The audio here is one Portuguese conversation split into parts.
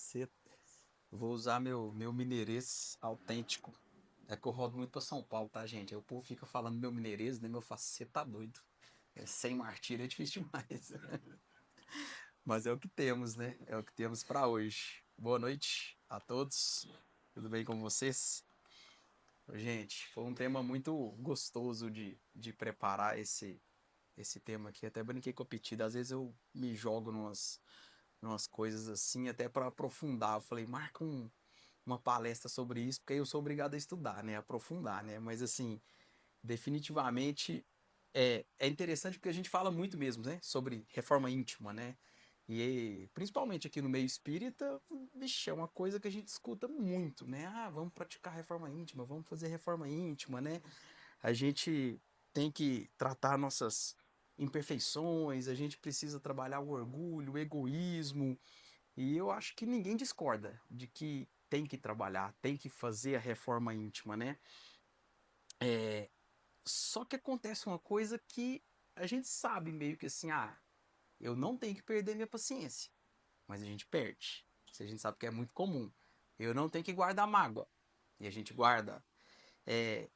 Cê- Vou usar meu mineirês autêntico. É que eu rodo muito pra São Paulo, tá, gente? Aí o povo fica falando meu mineirês, né? Eu faço, você tá doido. Sem martírio é difícil demais. Mas é o que temos, né? É o que temos pra hoje. Boa noite a todos. Tudo bem com vocês? Gente, foi um tema muito gostoso de preparar esse tema aqui. Até brinquei com a Petida. Às vezes eu me jogo numas coisas assim, até para aprofundar. Eu falei, marca uma palestra sobre isso, porque aí eu sou obrigado a estudar, né? Aprofundar, né? Mas assim, definitivamente é interessante porque a gente fala muito mesmo, né? Sobre reforma íntima, né? E principalmente aqui no meio espírita, vixe, é uma coisa que a gente escuta muito, né? Ah, vamos praticar reforma íntima, vamos fazer reforma íntima, né? A gente tem que tratar nossas imperfeições, a gente precisa trabalhar o orgulho, o egoísmo, e eu acho que ninguém discorda de que tem que trabalhar, tem que fazer a reforma íntima, né? Só que acontece uma coisa que a gente sabe meio que assim, eu não tenho que perder minha paciência, mas a gente perde. Isso a gente sabe que é muito comum. Eu não tenho que guardar mágoa, e a gente guarda.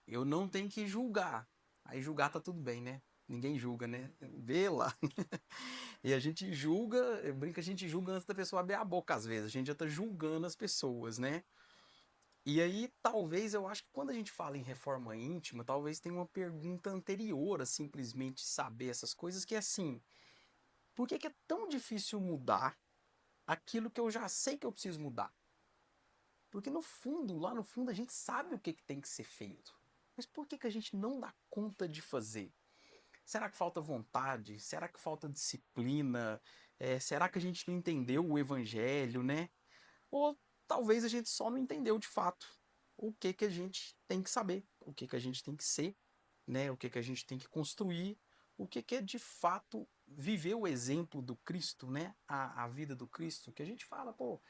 Eu não tenho que julgar. Aí julgar tá tudo bem, né? Ninguém julga, né? Vê lá. E a gente julga, brinca, a gente julga antes da pessoa abrir a boca às vezes. A gente já tá julgando as pessoas, né? E aí, talvez, eu acho que quando a gente fala em reforma íntima, talvez tenha uma pergunta anterior a simplesmente saber essas coisas, que é assim, por que que é tão difícil mudar aquilo que eu já sei que eu preciso mudar? Porque no fundo, lá no fundo, a gente sabe o que que tem que ser feito. Mas por que que a gente não dá conta de fazer? Será que falta vontade? Será que falta disciplina? Será que a gente não entendeu o evangelho, né? Ou talvez a gente só não entendeu de fato o que que a gente tem que saber, o que que a gente tem que ser, né? O que que a gente tem que construir, o que que é de fato viver o exemplo do Cristo, né? A vida do Cristo, que a gente fala, pô,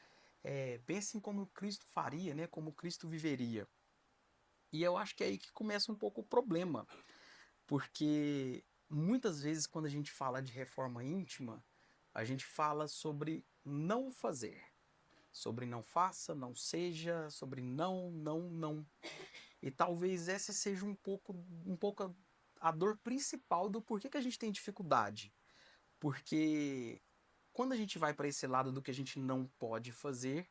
pensem como Cristo faria, né? Como Cristo viveria. E eu acho que é aí que começa um pouco o problema, porque muitas vezes quando a gente fala de reforma íntima, a gente fala sobre não fazer, sobre não faça, não seja, sobre não, não, não. E talvez essa seja um pouco a dor principal do porquê que a gente tem dificuldade. Porque quando a gente vai para esse lado do que a gente não pode fazer,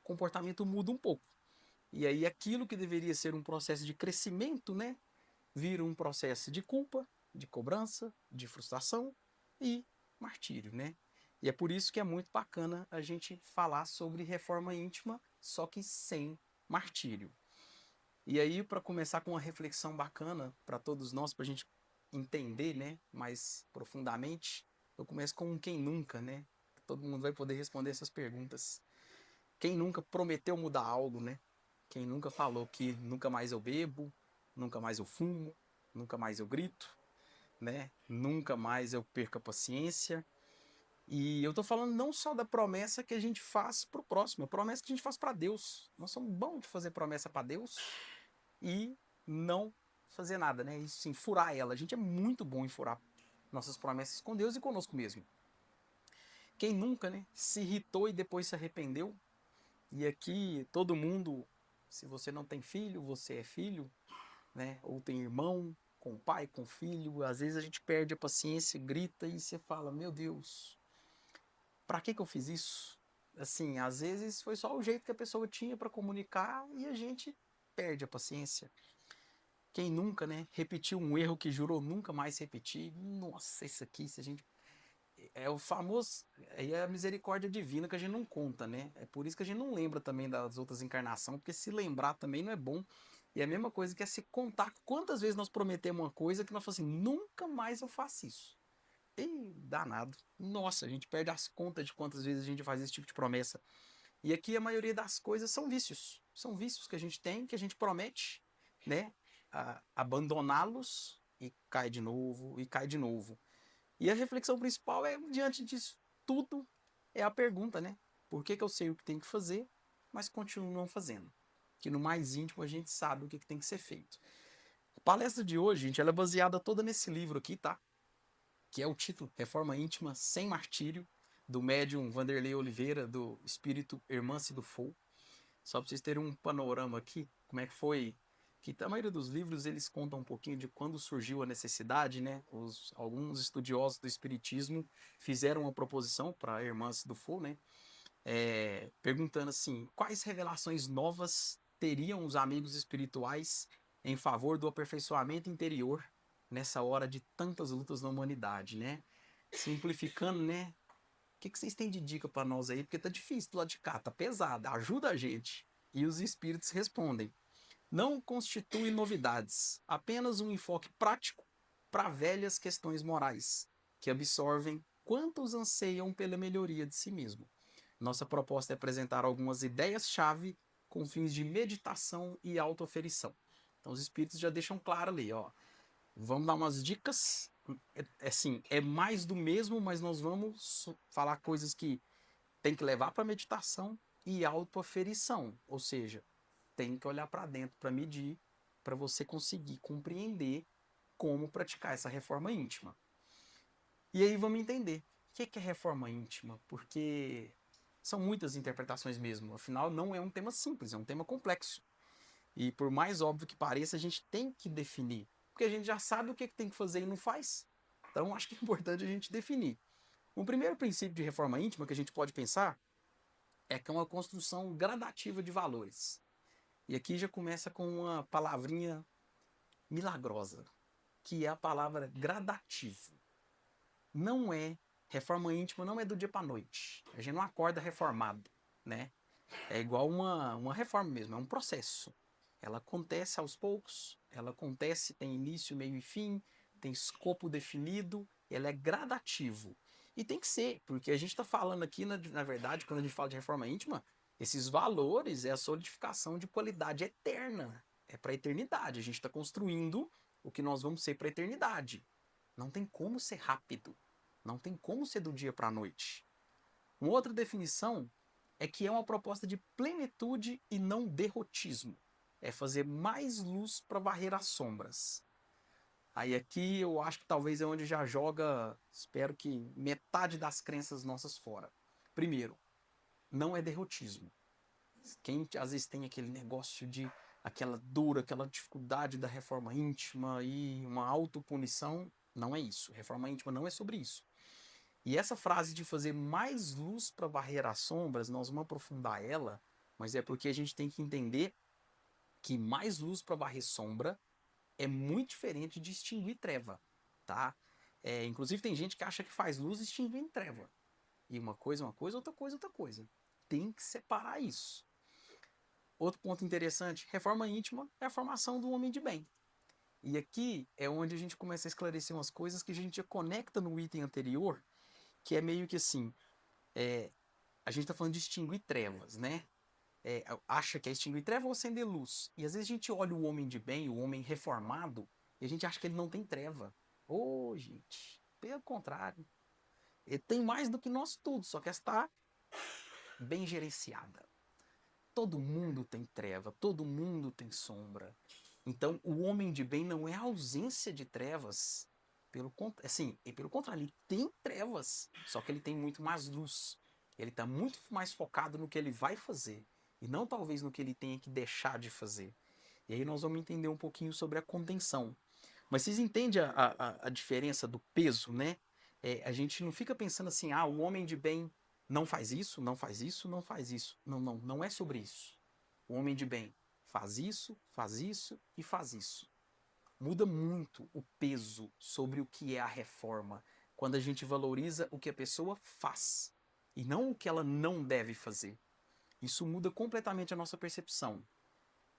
o comportamento muda um pouco. E aí aquilo que deveria ser um processo de crescimento, né, vira um processo de culpa, de cobrança, de frustração e martírio, né? E é por isso que é muito bacana a gente falar sobre reforma íntima, só que sem martírio. E aí, para começar com uma reflexão bacana para todos nós, para a gente entender, né, mais profundamente, eu começo com um quem nunca, né? Todo mundo vai poder responder essas perguntas. Quem nunca prometeu mudar algo, né? Quem nunca falou que nunca mais eu bebo, nunca mais eu fumo, nunca mais eu grito, né? Nunca mais eu perco a paciência. E eu tô falando não só da promessa que a gente faz pro próximo, a promessa que a gente faz para Deus. Nós somos bons de fazer promessa para Deus e não fazer nada, né? E sim, furar ela. A gente é muito bom em furar nossas promessas com Deus e conosco mesmo. Quem nunca, né, se irritou e depois se arrependeu? E aqui todo mundo, se você não tem filho, você é filho, né? Ou tem irmão, com pai, com filho. Às vezes a gente perde a paciência, grita e você fala: Meu Deus, pra que eu fiz isso? Assim, às vezes foi só o jeito que a pessoa tinha para comunicar e a gente perde a paciência. Quem nunca, né, repetiu um erro que jurou nunca mais repetir? Nossa, isso aqui, se a gente é o famoso, aí é a misericórdia divina que a gente não conta, né? É por isso que a gente não lembra também das outras encarnações, porque se lembrar também não é bom. E é a mesma coisa que é se contar quantas vezes nós prometemos uma coisa que nós falamos assim, nunca mais eu faço isso. E danado. Nossa, a gente perde as contas de quantas vezes a gente faz esse tipo de promessa. E aqui a maioria das coisas são vícios. São vícios que a gente tem, que a gente promete, né? Abandoná-los e cai de novo, e cai de novo. E a reflexão principal é, diante disso tudo, é a pergunta, né? Por que que eu sei o que tem que fazer, mas continuo não fazendo? Que no mais íntimo a gente sabe o que tem que ser feito. A palestra de hoje, gente, ela é baseada toda nesse livro aqui, tá? Que é o título Reforma Íntima Sem Martírio, do médium Vanderlei Oliveira, do espírito Hermance do Fogo. Só para vocês terem um panorama aqui, como é que foi, que a maioria dos livros eles contam um pouquinho de quando surgiu a necessidade, né? Alguns estudiosos do espiritismo fizeram uma proposição para a Hermance do Fogo, né? Perguntando assim, quais revelações novas teriam os amigos espirituais em favor do aperfeiçoamento interior nessa hora de tantas lutas na humanidade, né? Simplificando, né? O que vocês têm de dica para nós aí? Porque tá difícil do lado de cá, tá pesado, ajuda a gente. E os espíritos respondem: não constitui novidades, apenas um enfoque prático para velhas questões morais, que absorvem quantos anseiam pela melhoria de si mesmo. Nossa proposta é apresentar algumas ideias-chave com fins de meditação e autoaferição. Então os espíritos já deixam claro ali, ó. Vamos dar umas dicas. Assim, é mais do mesmo, mas nós vamos falar coisas que tem que levar para meditação e autoaferição. Ou seja, tem que olhar para dentro para medir, para você conseguir compreender como praticar essa reforma íntima. E aí vamos entender o que é reforma íntima, porque são muitas interpretações mesmo. Afinal, não é um tema simples, é um tema complexo. E por mais óbvio que pareça, a gente tem que definir. Porque a gente já sabe o que tem que fazer e não faz. Então, acho que é importante a gente definir. O primeiro princípio de reforma íntima que a gente pode pensar é que é uma construção gradativa de valores. E aqui já começa com uma palavrinha milagrosa, que é a palavra gradativo. Não é, reforma íntima não é do dia para noite. A gente não acorda reformado, né? É igual uma reforma mesmo, é um processo. Ela acontece aos poucos, ela acontece, tem início, meio e fim, tem escopo definido, ela é gradativo. E tem que ser, porque a gente está falando aqui, na verdade, quando a gente fala de reforma íntima, esses valores é a solidificação de qualidade eterna. É para a eternidade. A gente está construindo o que nós vamos ser para a eternidade. Não tem como ser rápido. Não tem como ser do dia para a noite. Uma outra definição é que é uma proposta de plenitude e não derrotismo. É fazer mais luz para varrer as sombras. Aí aqui eu acho que talvez é onde já joga, espero que metade das crenças nossas fora. Primeiro, não é derrotismo. Quem às vezes tem aquele negócio de aquela dor, aquela dificuldade da reforma íntima e uma autopunição, não é isso. Reforma íntima não é sobre isso. E essa frase de fazer mais luz para varrer as sombras, nós vamos aprofundar ela, mas é porque a gente tem que entender que mais luz para varrer sombra é muito diferente de extinguir treva, tá? Inclusive tem gente que acha que faz luz extinguindo treva. E uma coisa é uma coisa, outra coisa é outra coisa. Tem que separar isso. Outro ponto interessante, reforma íntima é a formação do homem de bem. E aqui é onde a gente começa a esclarecer umas coisas que a gente já conecta no item anterior, que é meio que assim, a gente está falando de extinguir trevas, né? Acha que é extinguir treva ou acender luz. E às vezes a gente olha o homem de bem, o homem reformado, e a gente acha que ele não tem treva. Ô, gente, pelo contrário. Ele tem mais do que nós todos, só que está bem gerenciada. Todo mundo tem treva, todo mundo tem sombra. Então, o homem de bem não é a ausência de trevas. Pelo contrário, ele tem trevas, só que ele tem muito mais luz. Ele está muito mais focado no que ele vai fazer e não talvez no que ele tenha que deixar de fazer. E aí nós vamos entender um pouquinho sobre a contenção. Mas vocês entendem a diferença do peso, né? A gente não fica pensando assim, o homem de bem não faz isso, não faz isso, não faz isso. Não, não, não é sobre isso. O homem de bem faz isso e faz isso. Muda muito o peso sobre o que é a reforma quando a gente valoriza o que a pessoa faz e não o que ela não deve fazer. Isso muda completamente a nossa percepção.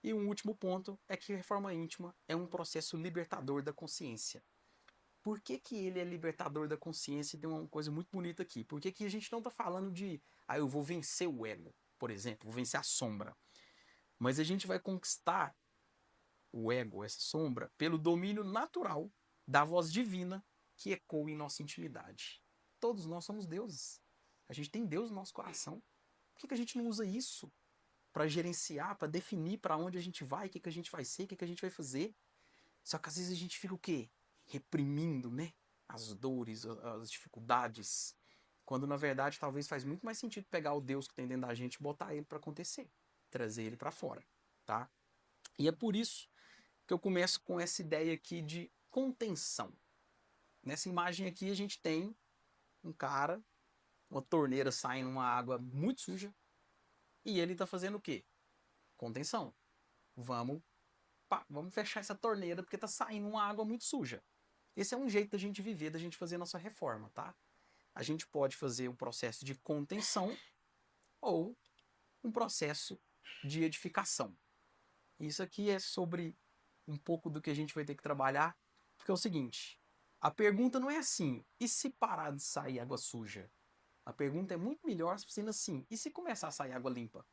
E um último ponto é que a reforma íntima é um processo libertador da consciência. Por que, que ele é libertador da consciência? E tem uma coisa muito bonita aqui. Por que, que a gente não está falando de, eu vou vencer o ego, por exemplo, vou vencer a sombra. Mas a gente vai conquistar o ego, essa sombra, pelo domínio natural da voz divina que ecoa em nossa intimidade. Todos nós somos deuses. A gente tem Deus no nosso coração. Por que, que a gente não usa isso para gerenciar, para definir para onde a gente vai, o que, que a gente vai ser, o que, que a gente vai fazer? Só que às vezes a gente fica o quê? Reprimindo, né? As dores, as dificuldades. Quando na verdade talvez faz muito mais sentido pegar o Deus que tem dentro da gente e botar ele para acontecer, trazer ele para fora, tá? E é por isso que eu começo com essa ideia aqui de contenção. Nessa imagem aqui a gente tem um cara, uma torneira saindo uma água muito suja, e ele está fazendo o quê? Contenção. Vamos fechar essa torneira porque está saindo uma água muito suja. Esse é um jeito da gente viver, da gente fazer a nossa reforma, tá? A gente pode fazer um processo de contenção ou um processo de edificação. Isso aqui é sobre um pouco do que a gente vai ter que trabalhar, porque é o seguinte, a pergunta não é assim, e se parar de sair água suja? A pergunta é muito melhor sendo assim, e se começar a sair água limpa?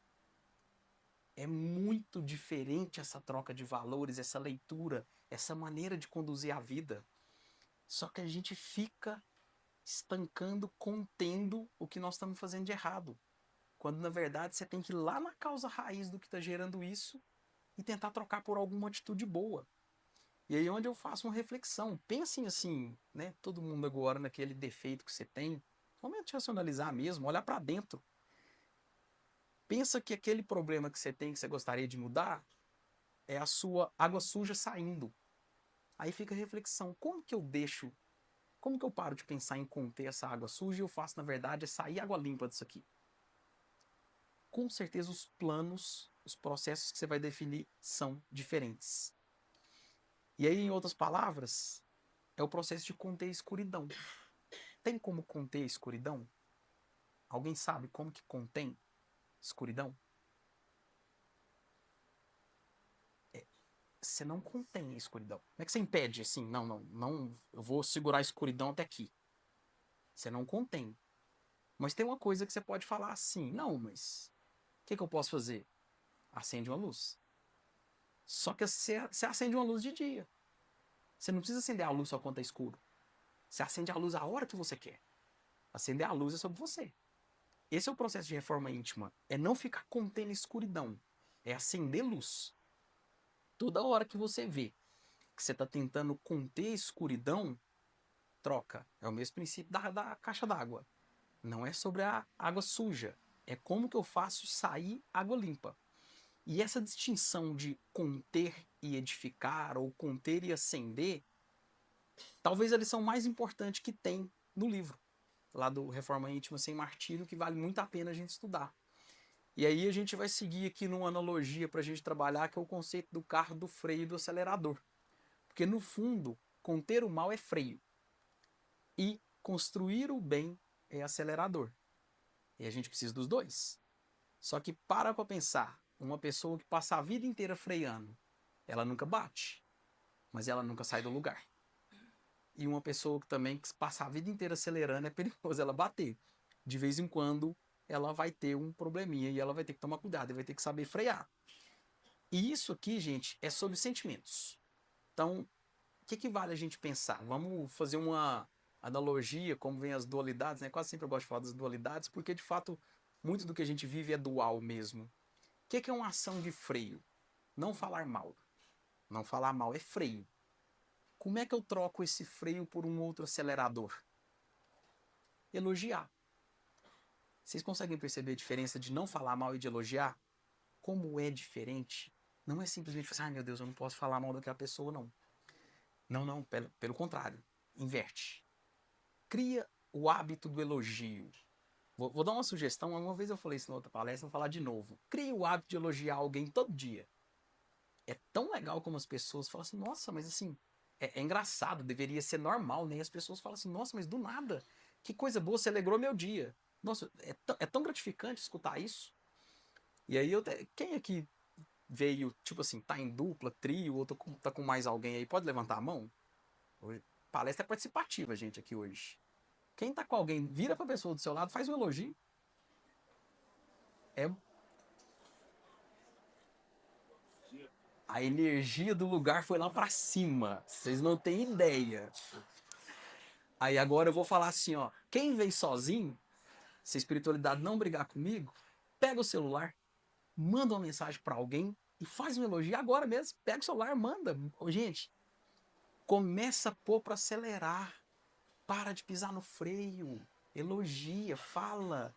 É muito diferente essa troca de valores, essa leitura, essa maneira de conduzir a vida. Só que a gente fica estancando, contendo o que nós estamos fazendo de errado. Quando na verdade você tem que ir lá na causa raiz do que está gerando isso e tentar trocar por alguma atitude boa. E aí onde eu faço uma reflexão. Pensem assim, né? Todo mundo agora naquele defeito que você tem. Momento de racionalizar mesmo, olhar para dentro. Pensa que aquele problema que você tem, que você gostaria de mudar, é a sua água suja saindo. Aí fica a reflexão, como que eu paro de pensar em conter essa água suja e eu faço, na verdade, é sair água limpa disso aqui? Com certeza os planos, os processos que você vai definir são diferentes. E aí, em outras palavras, é o processo de conter a escuridão. Tem como conter a escuridão? Alguém sabe como que contém escuridão? Você não contém a escuridão. Como é que você impede assim? Não, eu vou segurar a escuridão até aqui. Você não contém. Mas tem uma coisa que você pode falar assim, não, mas o que eu posso fazer? Acende uma luz. Só que você acende uma luz de dia. Você não precisa acender a luz só quando é escuro. Você acende a luz a hora que você quer. Acender a luz é sobre você. Esse é o processo de reforma íntima. É não ficar contendo escuridão. É acender luz. Toda hora que você vê que você está tentando conter a escuridão, troca. É o mesmo princípio da caixa d'água. Não é sobre a água suja. É como que eu faço sair água limpa. E essa distinção de conter e edificar, ou conter e acender, talvez a lição mais importante que tem no livro, lá do Reforma Íntima Sem Martírio, que vale muito a pena a gente estudar. E aí a gente vai seguir aqui numa analogia para a gente trabalhar, que é o conceito do carro, do freio e do acelerador. Porque no fundo, conter o mal é freio. E construir o bem é acelerador. E a gente precisa dos dois. Só que para pensar, uma pessoa que passa a vida inteira freando, ela nunca bate, mas ela nunca sai do lugar. E uma pessoa que também que passa a vida inteira acelerando, é perigoso ela bater. De vez em quando ela vai ter um probleminha e ela vai ter que tomar cuidado e vai ter que saber frear. E isso aqui, gente, é sobre sentimentos. Então, o que vale a gente pensar? Vamos fazer uma analogia, como vem as dualidades, né? Quase sempre eu gosto de falar das dualidades, porque de fato muito do que a gente vive é dual mesmo. O que é uma ação de freio? Não falar mal. Não falar mal é freio. Como é que eu troco esse freio por um outro acelerador? Elogiar. Vocês conseguem perceber a diferença de não falar mal e de elogiar? Como é diferente? Não é simplesmente falar, ai meu Deus, eu não posso falar mal daquela pessoa, não. Não, pelo contrário. Inverte. Cria o hábito do elogio. Vou dar uma sugestão, uma vez eu falei isso na outra palestra, vou falar de novo. Crie o hábito de elogiar alguém todo dia. É tão legal como as pessoas falam assim, nossa, mas assim, é engraçado, deveria ser normal, né? E as pessoas falam assim, nossa, mas do nada, que coisa boa, você alegrou meu dia. Nossa, é tão gratificante escutar isso. E aí, quem aqui veio, tipo assim, tá em dupla, trio, ou tá com mais alguém aí, pode levantar a mão? Hoje, palestra participativa, gente, aqui hoje. Quem tá com alguém, vira pra pessoa do seu lado, faz um elogio. É a energia do lugar foi lá pra cima. Vocês não têm ideia. Aí agora eu vou falar assim, ó. Quem vem sozinho, se a espiritualidade não brigar comigo, pega o celular, manda uma mensagem pra alguém e faz um elogio agora mesmo. Pega o celular, manda. Ô, gente, começa a pôr pra acelerar. Para de pisar no freio. elogia, fala.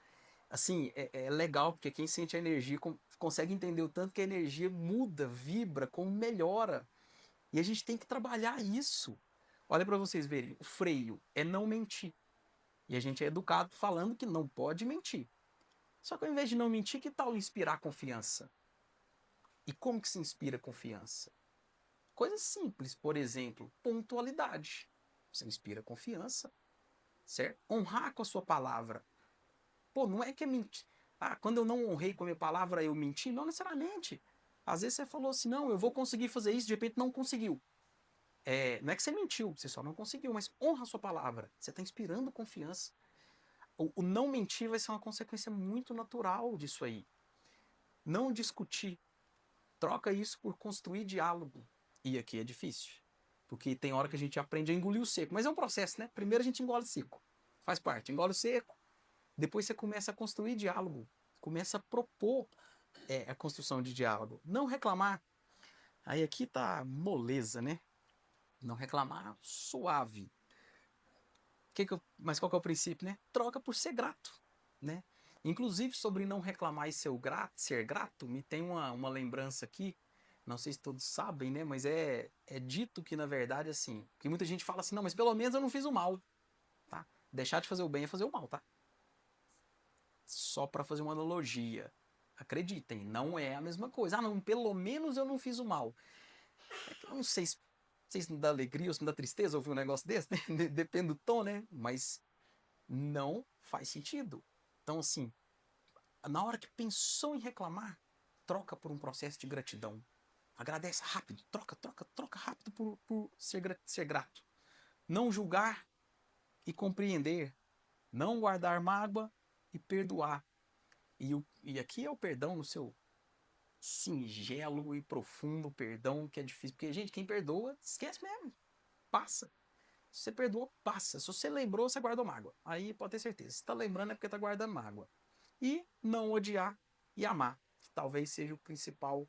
Assim, é legal, porque quem sente a energia consegue entender o tanto que a energia muda, vibra, como melhora. E a gente tem que trabalhar isso. Olha para vocês verem, o freio é não mentir. E a gente é educado falando que não pode mentir. Só que ao invés de não mentir, que tal inspirar confiança? E como que se inspira confiança? Coisas simples, por exemplo, pontualidade. Você inspira confiança, certo? Honrar com a sua palavra. Pô, não é que é mentir. Ah, quando eu não honrei com a minha palavra, eu menti? Não necessariamente. Às vezes você falou assim, não, eu vou conseguir fazer isso, de repente não conseguiu. Não é que você mentiu, você só não conseguiu, mas honra a sua palavra. Você está inspirando confiança. O não mentir vai ser uma consequência muito natural disso aí. Não discutir. Troca isso por construir diálogo. E aqui é difícil. Porque tem hora que a gente aprende a engolir o seco. Mas é um processo, né? Primeiro a gente engole seco. Faz parte. Engole o seco. Depois você começa a construir diálogo. Começa a propor a construção de diálogo. Não reclamar. Aí aqui tá moleza, né? Não reclamar suave. Mas qual que é o princípio, né? Troca por ser grato, né? Inclusive, sobre não reclamar e ser grato, me tem uma lembrança aqui, não sei se todos sabem, né? Mas é dito que, na verdade, assim, que muita gente fala assim, não, mas pelo menos eu não fiz o mal, tá? Deixar de fazer o bem é fazer o mal, tá? Só para fazer uma analogia. Acreditem, não é a mesma coisa. Ah, não, pelo menos eu não fiz o mal. Eu não sei se me dá alegria ou se me dá tristeza ouvir um negócio desse, né? Depende do tom, né? Mas não faz sentido. Então, assim, na hora que pensou em reclamar, troca por um processo de gratidão. Agradece rápido, troca rápido por ser grato. Não julgar e compreender. Não guardar mágoa e perdoar. E aqui é o perdão no seu singelo e profundo perdão, que é difícil. Porque, gente, quem perdoa, esquece mesmo. Passa. Se você perdoou, passa. Se você lembrou, você guardou mágoa. Aí pode ter certeza. Se está lembrando é porque está guardando mágoa. E não odiar e amar. Que talvez seja o principal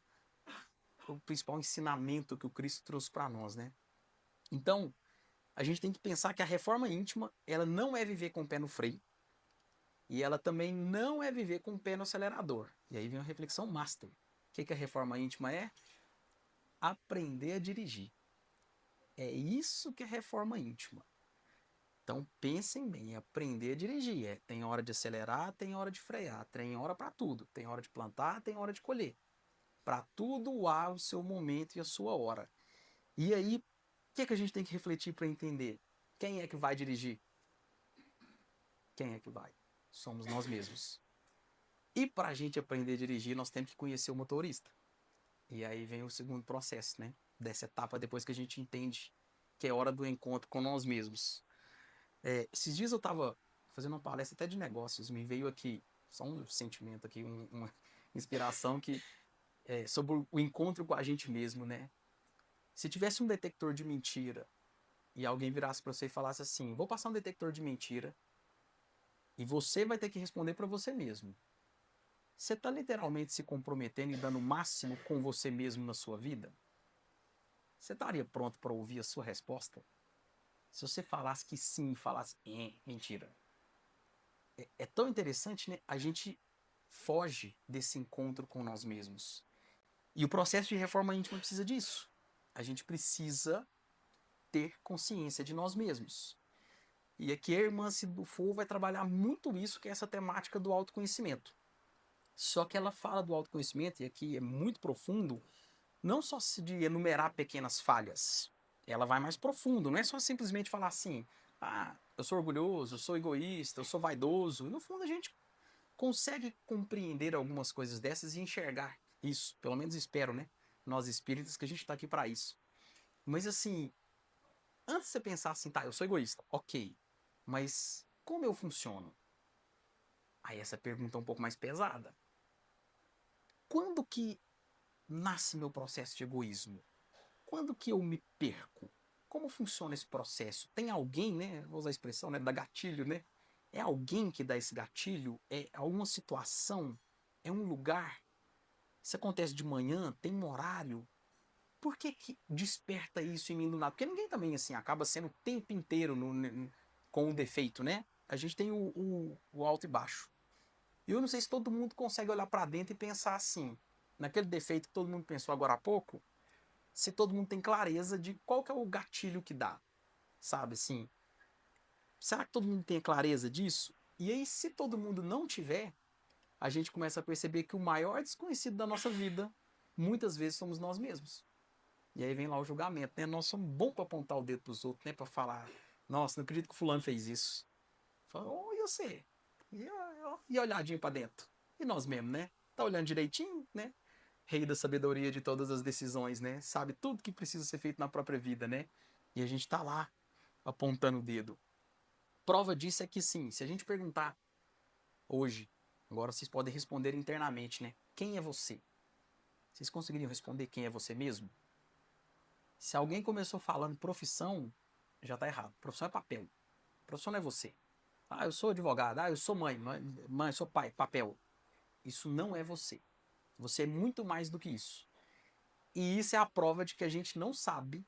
ensinamento que o Cristo trouxe para nós, né? Então, a gente tem que pensar que a reforma íntima, ela não é viver com o pé no freio. E ela também não é viver com o pé no acelerador. E aí vem uma reflexão master. O que a reforma íntima é? Aprender a dirigir. É isso que é reforma íntima. Então pensem bem, aprender a dirigir. Tem hora de acelerar, tem hora de frear, tem hora para tudo. Tem hora de plantar, tem hora de colher. Para tudo há o seu momento e a sua hora. E aí, o que a gente tem que refletir para entender? Quem é que vai dirigir? Quem é que vai? Somos nós mesmos. E para a gente aprender a dirigir, nós temos que conhecer o motorista. E aí vem o segundo processo, né? Dessa etapa, depois que a gente entende que é hora do encontro com nós mesmos. Esses dias eu estava fazendo uma palestra até de negócios, me veio aqui, só um sentimento aqui, uma inspiração que sobre o encontro com a gente mesmo, né? Se tivesse um detector de mentira e alguém virasse para você e falasse assim, vou passar um detector de mentira e você vai ter que responder para você mesmo. Você está literalmente se comprometendo e dando o máximo com você mesmo na sua vida? Você estaria pronto para ouvir a sua resposta? Se você falasse que sim e falasse, mentira. É tão interessante, né? A gente foge desse encontro com nós mesmos. E o processo de reforma íntima precisa disso. A gente precisa ter consciência de nós mesmos. E aqui a irmã Sidufo vai trabalhar muito isso, que é essa temática do autoconhecimento. Só que ela fala do autoconhecimento, e aqui é muito profundo, não só de enumerar pequenas falhas. Ela vai mais profundo, não é só simplesmente falar assim, eu sou orgulhoso, eu sou egoísta, eu sou vaidoso. No fundo a gente consegue compreender algumas coisas dessas e enxergar isso, pelo menos espero, né? Nós espíritas que a gente está aqui para isso. Mas assim, antes de você pensar assim, tá, eu sou egoísta, ok, mas como eu funciono? Aí essa pergunta é um pouco mais pesada. Quando que nasce meu processo de egoísmo? Quando que eu me perco? Como funciona esse processo? Tem alguém, né? Vou usar a expressão, né? Da gatilho, né? É alguém que dá esse gatilho? É alguma situação? É um lugar? Isso acontece de manhã? Tem um horário? Por que desperta isso em mim do nada? Porque ninguém também, assim, acaba sendo o tempo inteiro com o defeito, né? a gente tem o alto e baixo. E eu não sei se todo mundo consegue olhar para dentro e pensar assim, naquele defeito que todo mundo pensou agora há pouco, se todo mundo tem clareza de qual que é o gatilho que dá, sabe assim? Será que todo mundo tem clareza disso? E aí, se todo mundo não tiver, a gente começa a perceber que o maior desconhecido da nossa vida, muitas vezes, somos nós mesmos. E aí vem lá o julgamento, né? Nós somos bons para apontar o dedo pros outros, né? Para falar, nossa, não acredito que o fulano fez isso. Fala, oh, e você? E a olhadinha para dentro? E nós mesmos, né? Tá olhando direitinho, né? Rei da sabedoria de todas as decisões, né? Sabe tudo que precisa ser feito na própria vida, né? E a gente tá lá apontando o dedo. Prova disso é que sim, se a gente perguntar hoje, agora vocês podem responder internamente, né? Quem é você? Vocês conseguiriam responder quem é você mesmo? Se alguém começou falando profissão, já tá errado. Profissão é papel. Profissão não é você. Ah, eu sou advogado. Ah, eu sou mãe. Mãe, eu sou pai. Papel. Isso não é você. Você é muito mais do que isso. E isso é a prova de que a gente não sabe,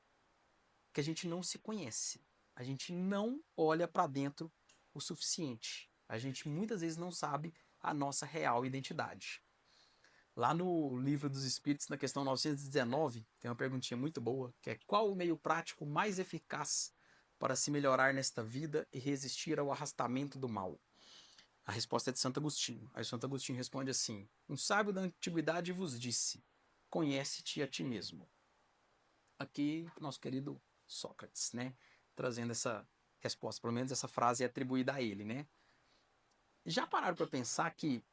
que a gente não se conhece. A gente não olha para dentro o suficiente. A gente muitas vezes não sabe a nossa real identidade. Lá no Livro dos Espíritos, na questão 919, tem uma perguntinha muito boa, que é: qual o meio prático mais eficaz para se melhorar nesta vida e resistir ao arrastamento do mal? A resposta é de Santo Agostinho. Aí Santo Agostinho responde assim: um sábio da antiguidade vos disse, conhece-te a ti mesmo. Aqui, nosso querido Sócrates, né? Trazendo essa resposta, pelo menos essa frase é atribuída a ele, né? Já pararam para pensar que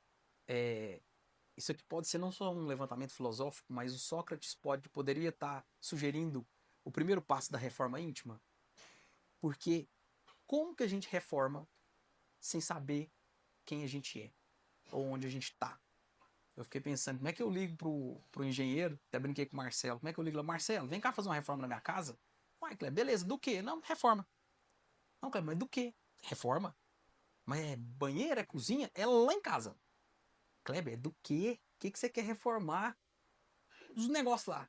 isso aqui pode ser não só um levantamento filosófico, mas o Sócrates poderia estar sugerindo o primeiro passo da reforma íntima? Porque como que a gente reforma sem saber quem a gente é ou onde a gente está? Eu fiquei pensando, como é que eu ligo pro engenheiro? Até brinquei com o Marcelo. Como é que eu ligo lá? Marcelo, vem cá fazer uma reforma na minha casa? Uai, Kleber, beleza, do quê? Não, reforma. Não, Kleber, mas do quê? Reforma? Mas é banheiro, é cozinha? É lá em casa. Kleber, é do quê? O que você quer reformar? Os negócios lá.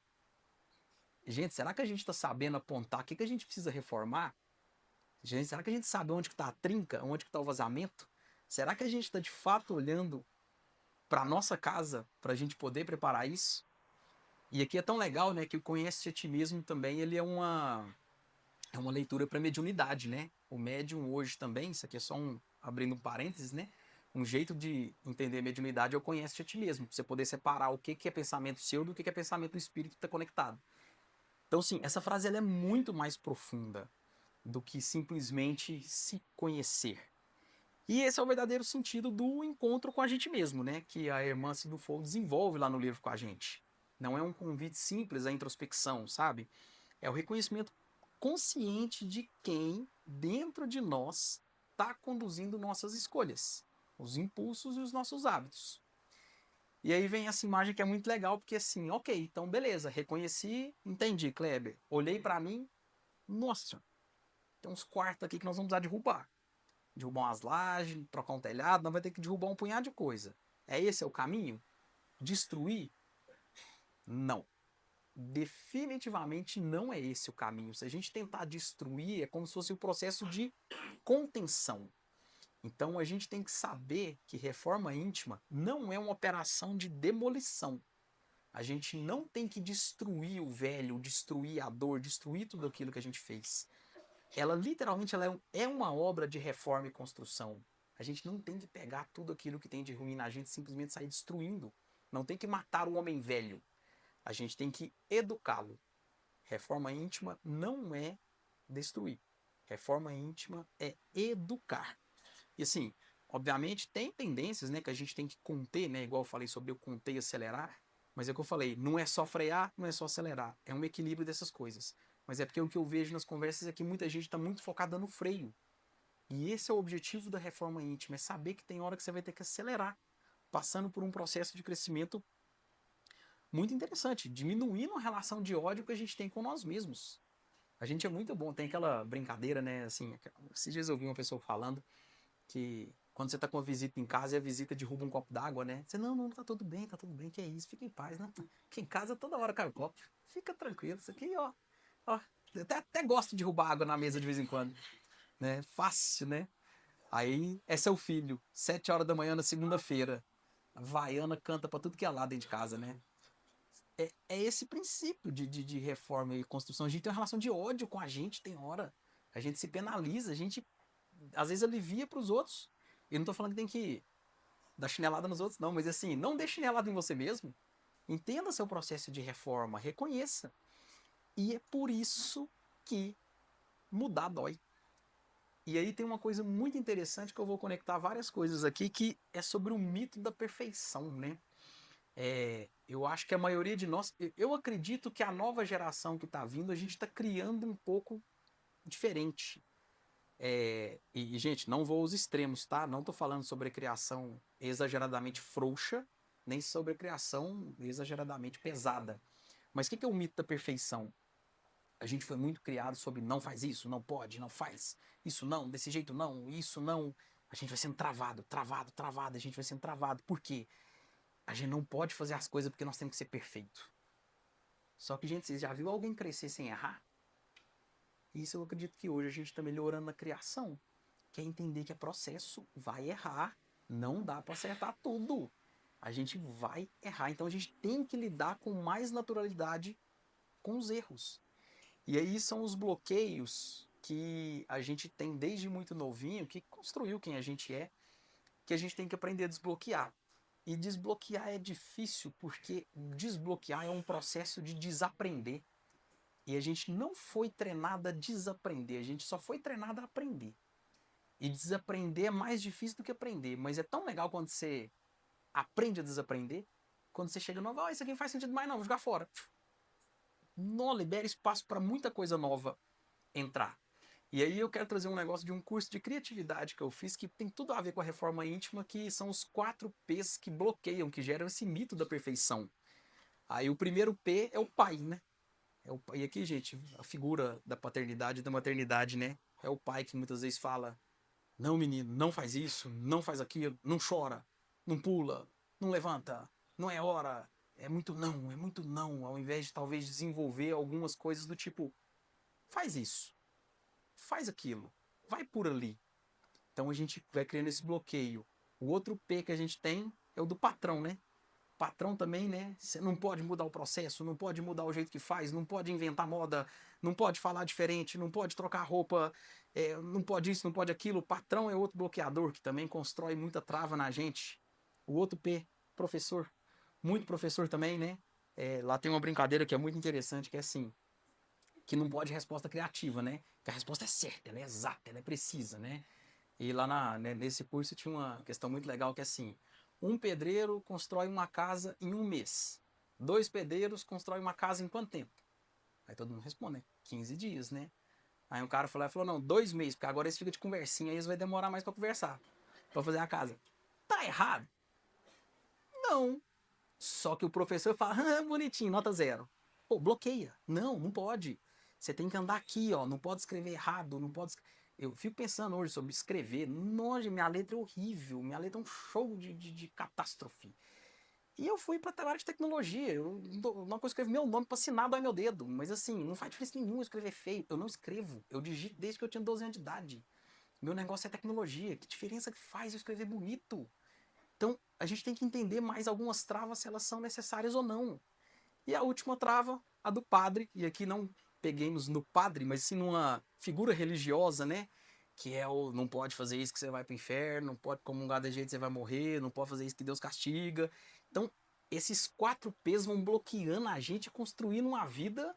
Gente, será que a gente está sabendo apontar o que a gente precisa reformar? Gente, será que a gente sabe onde está a trinca? Onde está o vazamento? Será que a gente está de fato olhando para nossa casa para a gente poder preparar isso? E aqui é tão legal, né, que o Conhece a Ti Mesmo também, ele é uma leitura para mediunidade, né? O médium hoje também, isso aqui é só abrindo um parênteses, né? Um jeito de entender a mediunidade é o Conhece a Ti Mesmo, pra você poder separar o que é pensamento seu do que é pensamento do espírito que está conectado. Então, sim, essa frase ela é muito mais profunda do que simplesmente se conhecer. E esse é o verdadeiro sentido do encontro com a gente mesmo, né? Que a irmã Cidufol desenvolve lá no livro com a gente. Não é um convite simples à introspecção, sabe? É o reconhecimento consciente de quem, dentro de nós, está conduzindo nossas escolhas, os impulsos e os nossos hábitos. E aí vem essa imagem que é muito legal, porque assim, ok, então beleza, reconheci, entendi, Kleber. Olhei para mim, nossa senhora, tem uns quartos aqui que nós vamos precisar derrubar. Derrubar umas lajes, trocar um telhado, nós vamos ter que derrubar um punhado de coisa. É esse o caminho? Destruir? Não. Definitivamente não é esse o caminho. Se a gente tentar destruir, é como se fosse o processo de contenção. Então a gente tem que saber que reforma íntima não é uma operação de demolição. A gente não tem que destruir o velho, destruir a dor, destruir tudo aquilo que a gente fez. Ela literalmente é uma obra de reforma e construção. A gente não tem que pegar tudo aquilo que tem de ruim na gente e simplesmente sair destruindo. Não tem que matar o homem velho. A gente tem que educá-lo. Reforma íntima não é destruir. Reforma íntima é educar. E assim, obviamente tem tendências, né, que a gente tem que conter, né, igual eu falei sobre eu conter e acelerar, mas é o que eu falei, não é só frear, não é só acelerar, é um equilíbrio dessas coisas. Mas é porque o que eu vejo nas conversas é que muita gente está muito focada no freio. E esse é o objetivo da reforma íntima, é saber que tem hora que você vai ter que acelerar, passando por um processo de crescimento muito interessante, diminuindo a relação de ódio que a gente tem com nós mesmos. A gente é muito bom, tem aquela brincadeira, né, assim, esses dias eu ouvi uma pessoa falando que quando você tá com uma visita em casa e a visita derruba um copo d'água, né? Você, não, tá tudo bem, que é isso, fica em paz, né? Aqui em casa toda hora cai o copo, fica tranquilo, isso aqui, ó, até gosto de derrubar água na mesa de vez em quando, né? Fácil, né? Aí é seu filho, 7 horas da manhã na segunda-feira. A vaiana canta pra tudo que é lá dentro de casa, né? É esse princípio de reforma e construção. A gente tem uma relação de ódio com a gente, tem hora. A gente se penaliza, a gente às vezes alivia pros outros. Eu não tô falando que tem que dar chinelada nos outros, não, mas assim, não dê chinelada em você mesmo. Entenda seu processo de reforma, reconheça. E é por isso que mudar dói. E aí tem uma coisa muito interessante que eu vou conectar várias coisas aqui, que é sobre o mito da perfeição, né? Eu acho que a maioria de nós, eu acredito que a nova geração que está vindo, a gente está criando um pouco diferente. Gente, não vou aos extremos, tá? Não estou falando sobre criação exageradamente frouxa, nem sobre criação exageradamente pesada. Mas o que é o mito da perfeição? A gente foi muito criado sobre não faz isso, não pode, não faz isso não, desse jeito não, isso não. A gente vai sendo travado, travado, travado, a gente vai sendo travado. Por quê? A gente não pode fazer as coisas porque nós temos que ser perfeito. Só que, gente, vocês já viu alguém crescer sem errar? Isso eu acredito que hoje a gente está melhorando na criação. Que é entender que é processo, vai errar, não dá para acertar tudo. A gente vai errar, então a gente tem que lidar com mais naturalidade com os erros. E aí são os bloqueios que a gente tem desde muito novinho, que construiu quem a gente é, que a gente tem que aprender a desbloquear. E desbloquear é difícil porque desbloquear é um processo de desaprender. E a gente não foi treinado a desaprender, a gente só foi treinado a aprender. E desaprender é mais difícil do que aprender, mas é tão legal quando você aprende a desaprender, quando você chega novo, isso aqui não faz sentido mais não, vou jogar fora. Não libera espaço para muita coisa nova entrar. E aí eu quero trazer um negócio de um curso de criatividade que eu fiz que tem tudo a ver com a reforma íntima, que são os 4 P's que bloqueiam, que geram esse mito da perfeição. Aí o primeiro P é o pai, né? E aqui, gente, a figura da paternidade e da maternidade, né? É o pai que muitas vezes fala: não, menino, não faz isso, não faz aquilo, não chora, não pula, não levanta, não é hora. É muito não. Ao invés de talvez desenvolver algumas coisas do tipo: faz isso, faz aquilo, vai por ali. Então a gente vai criando esse bloqueio. O outro P que a gente tem é o do patrão, né? Patrão também, né? Você não pode mudar o processo, não pode mudar o jeito que faz, não pode inventar moda, não pode falar diferente, não pode trocar roupa, não pode isso, não pode aquilo. O patrão é outro bloqueador que também constrói muita trava na gente. O outro P, professor. Muito professor também, né? Lá tem uma brincadeira que é muito interessante, que é assim, que não pode resposta criativa, né? Que a resposta é certa, ela é exata, ela é precisa, né? E lá nesse curso tinha uma questão muito legal que é assim: um pedreiro constrói uma casa em um mês. 2 pedreiros constroem uma casa em quanto tempo? Aí todo mundo responde, né? 15 dias, né? Aí um cara falou, não, 2 meses, porque agora eles ficam de conversinha, aí eles vai demorar mais para conversar, para fazer a casa. Tá errado? Não. Só que o professor fala, bonitinho, nota 0. Pô, bloqueia. Não, não pode. Você tem que andar aqui, ó. Não pode escrever errado, não pode. Eu fico pensando hoje sobre escrever. Nossa, minha letra é horrível. Minha letra é um show de catástrofe. E eu fui pra área de tecnologia. Eu não consigo escrever meu nome pra assinar, dói meu dedo. Mas assim, não faz diferença nenhuma escrever feio. Eu não escrevo. Eu digito desde que eu tinha 12 anos de idade. Meu negócio é tecnologia. Que diferença que faz eu escrever bonito? Então, a gente tem que entender mais algumas travas, se elas são necessárias ou não. E a última trava, a do padre, e aqui não peguemos no padre, mas sim numa figura religiosa, né? Que é o não pode fazer isso que você vai pro inferno, não pode comungar de jeito que você vai morrer, não pode fazer isso que Deus castiga. Então, esses 4 P's vão bloqueando a gente, construindo uma vida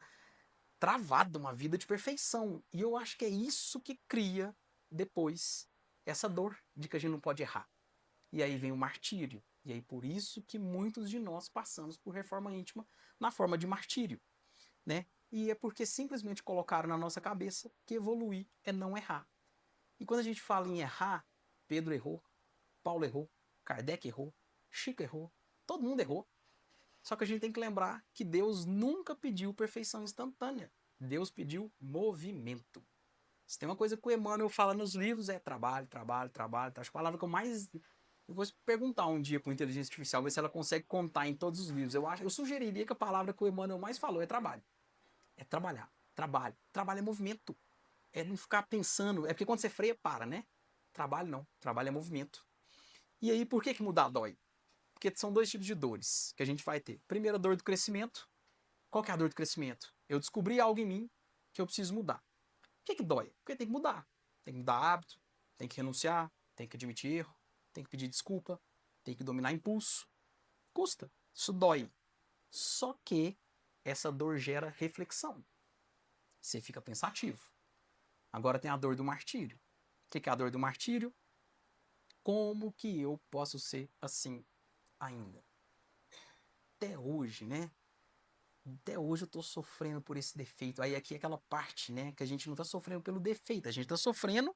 travada, uma vida de perfeição. E eu acho que é isso que cria depois essa dor de que a gente não pode errar. E aí vem o martírio. E aí por isso que muitos de nós passamos por reforma íntima na forma de martírio, né? E é porque simplesmente colocaram na nossa cabeça que evoluir é não errar. E quando a gente fala em errar, Pedro errou, Paulo errou, Kardec errou, Chico errou, todo mundo errou. Só que a gente tem que lembrar que Deus nunca pediu perfeição instantânea. Deus pediu movimento. Se tem uma coisa que o Emmanuel fala nos livros é trabalho, trabalho, trabalho. Acho que a palavra que eu mais. Eu vou perguntar um dia para a inteligência artificial, ver se ela consegue contar em todos os livros. Eu sugeriria que a palavra que o Emmanuel mais falou é trabalho. É trabalhar. Trabalho. Trabalho é movimento. É não ficar pensando. É porque quando você freia, para, né? Trabalho não. Trabalho é movimento. E aí, por que mudar dói? Porque são dois tipos de dores que a gente vai ter. Primeiro, a dor do crescimento. Qual que é a dor do crescimento? Eu descobri algo em mim que eu preciso mudar. O que dói? Porque tem que mudar. Tem que mudar hábito, tem que renunciar, tem que admitir erro, tem que pedir desculpa, tem que dominar impulso. Custa. Isso dói. Só que essa dor gera reflexão. Você fica pensativo. Agora tem a dor do martírio. O que é a dor do martírio? Como que eu posso ser assim ainda? Até hoje, né? Até hoje eu tô sofrendo por esse defeito. Aí aqui é aquela parte, né? Que a gente não tá sofrendo pelo defeito. A gente tá sofrendo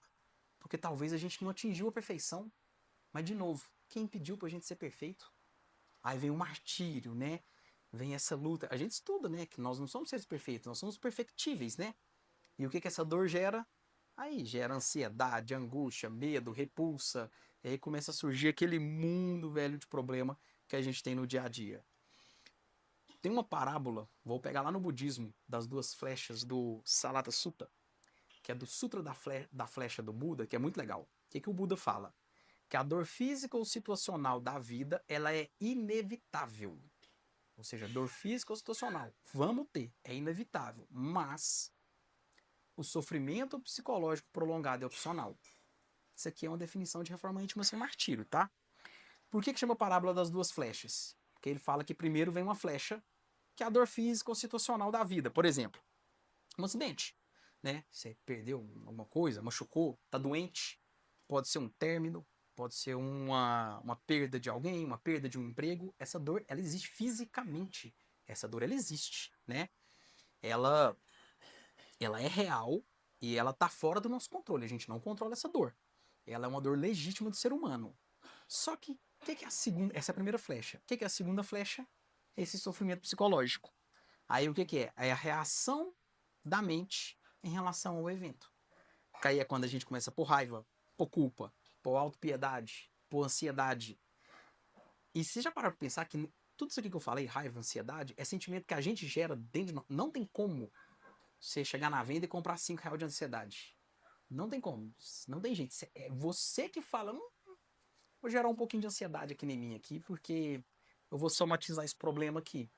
porque talvez a gente não atingiu a perfeição. Mas, de novo, quem pediu pra gente ser perfeito? Aí vem o martírio, né? Vem essa luta. A gente estuda, né? Que nós não somos seres perfeitos, nós somos perfectíveis, né? E o que essa dor gera? Aí gera ansiedade, angústia, medo, repulsa. E aí começa a surgir aquele mundo velho de problema que a gente tem no dia a dia. Tem uma parábola, vou pegar lá no budismo, das duas flechas do Salata Sutta, que é do Sutra da Flecha do Buda, que é muito legal. O que o Buda fala? Que a dor física ou situacional da vida, ela é inevitável. Ou seja, dor física ou situacional, vamos ter, é inevitável. Mas o sofrimento psicológico prolongado é opcional. Isso aqui é uma definição de reforma íntima sem martírio, tá? Por que chama a parábola das duas flechas? Porque ele fala que primeiro vem uma flecha, que é a dor física ou situacional da vida. Por exemplo, um acidente, né? Você perdeu alguma coisa, machucou, tá doente, pode ser um término, pode ser uma perda de alguém, uma perda de um emprego. Essa dor, ela existe fisicamente. Essa dor, ela existe, né? Ela, ela é real e ela tá fora do nosso controle. A gente não controla essa dor. Ela é uma dor legítima do ser humano. Só que, o que é a segunda? Essa é a primeira flecha. O que é a segunda flecha? Esse sofrimento psicológico. Aí o que é? É a reação da mente em relação ao evento. Que aí é quando a gente começa por raiva, por culpa, por autopiedade, por ansiedade. E você já parou pra pensar que tudo isso aqui que eu falei, raiva, ansiedade, é sentimento que a gente gera dentro de nós. Não tem como você chegar na venda e comprar R$ 5 de ansiedade. Não tem como. Não tem jeito. É você que fala, vou gerar um pouquinho de ansiedade aqui em mim aqui, porque eu vou somatizar esse problema aqui.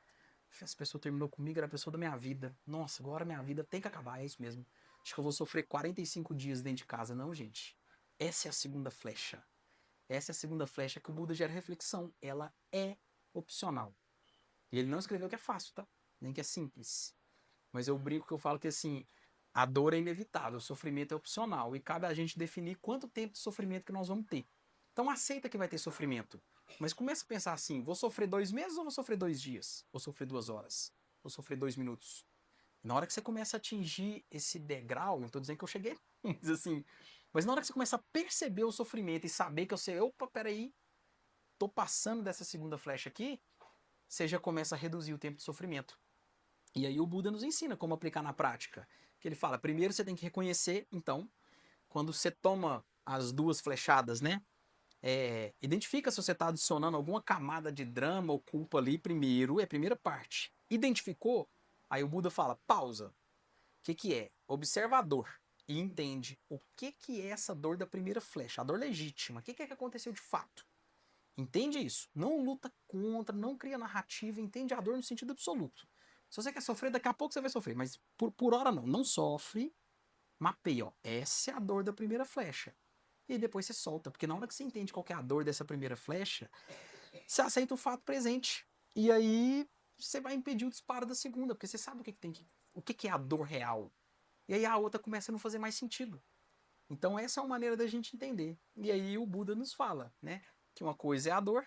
Essa pessoa terminou comigo, era a pessoa da minha vida. Nossa, agora minha vida tem que acabar, é isso mesmo. Acho que eu vou sofrer 45 dias dentro de casa. Não, gente. Essa é a segunda flecha. Essa é a segunda flecha que o Buda gera reflexão. Ela é opcional. E ele não escreveu que é fácil, tá? Nem que é simples. Mas eu brinco que eu falo que assim, a dor é inevitável, o sofrimento é opcional. E cabe a gente definir quanto tempo de sofrimento que nós vamos ter. Então aceita que vai ter sofrimento. Mas começa a pensar assim, vou sofrer 2 meses ou vou sofrer 2 dias? Vou sofrer 2 horas? Vou sofrer 2 minutos? Na hora que você começa a atingir esse degrau, não tô dizendo que eu cheguei, mas assim, mas na hora que você começa a perceber o sofrimento e saber que eu sei, opa, peraí, tô passando dessa segunda flecha aqui, você já começa a reduzir o tempo de sofrimento. E aí o Buda nos ensina como aplicar na prática. Que ele fala, primeiro você tem que reconhecer, então, quando você toma as duas flechadas, né? Identifica se você está adicionando alguma camada de drama ou culpa ali primeiro, é a primeira parte. Identificou? Aí o Buda fala, pausa. O que é? Observa a dor e entende o que é essa dor da primeira flecha, a dor legítima. O que é que aconteceu de fato? Entende isso? Não luta contra, não cria narrativa, entende a dor no sentido absoluto. Se você quer sofrer, daqui a pouco você vai sofrer, mas por hora não. Não sofre, mapeia, ó. Essa é a dor da primeira flecha. E depois você solta, porque na hora que você entende qual que é a dor dessa primeira flecha, você aceita o fato presente. E aí você vai impedir o disparo da segunda, porque você sabe o que é a dor real. E aí a outra começa a não fazer mais sentido. Então essa é uma maneira da gente entender. E aí o Buda nos fala, né, que uma coisa é a dor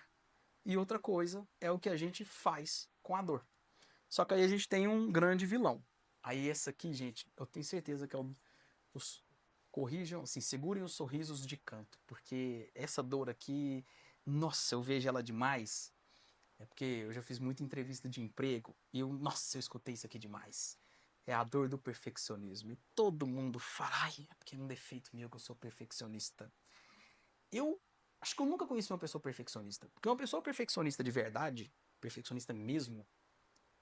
e outra coisa é o que a gente faz com a dor. Só que aí a gente tem um grande vilão. Aí essa aqui, gente, eu tenho certeza que é os corrijam, assim, segurem os sorrisos de canto, porque essa dor aqui, nossa, eu vejo ela demais. É porque eu já fiz muita entrevista de emprego e nossa, eu escutei isso aqui demais. É a dor do perfeccionismo. E todo mundo fala, ai, é porque é um defeito meu que eu sou perfeccionista. Eu acho que eu nunca conheci uma pessoa perfeccionista. Porque uma pessoa perfeccionista de verdade, perfeccionista mesmo,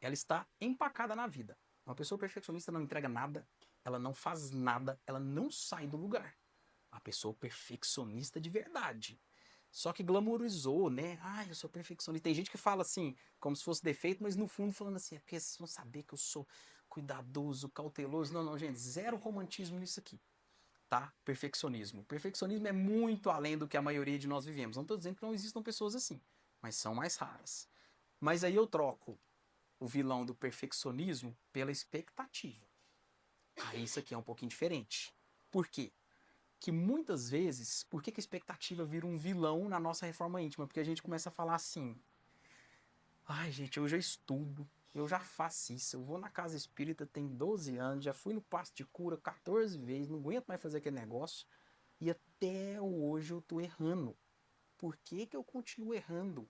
ela está empacada na vida. Uma pessoa perfeccionista não entrega nada, ela não faz nada, ela não sai do lugar. A pessoa perfeccionista de verdade. Só que glamourizou, né? Ai, eu sou perfeccionista. Tem gente que fala assim, como se fosse defeito, mas no fundo falando assim, é porque vocês vão saber que eu sou cuidadoso, cauteloso. Não, não, gente, zero romantismo nisso aqui, tá? Perfeccionismo. Perfeccionismo é muito além do que a maioria de nós vivemos. Não estou dizendo que não existam pessoas assim, mas são mais raras. Mas aí eu troco o vilão do perfeccionismo pela expectativa. Aí isso aqui é um pouquinho diferente. Por quê? Que muitas vezes, por que a expectativa vira um vilão na nossa reforma íntima? Porque a gente começa a falar assim: ai, gente, eu já estudo, eu já faço isso, eu vou na casa espírita tem 12 anos, já fui no passo de cura 14 vezes, não aguento mais fazer aquele negócio, e até hoje eu tô errando. Por que que eu continuo errando?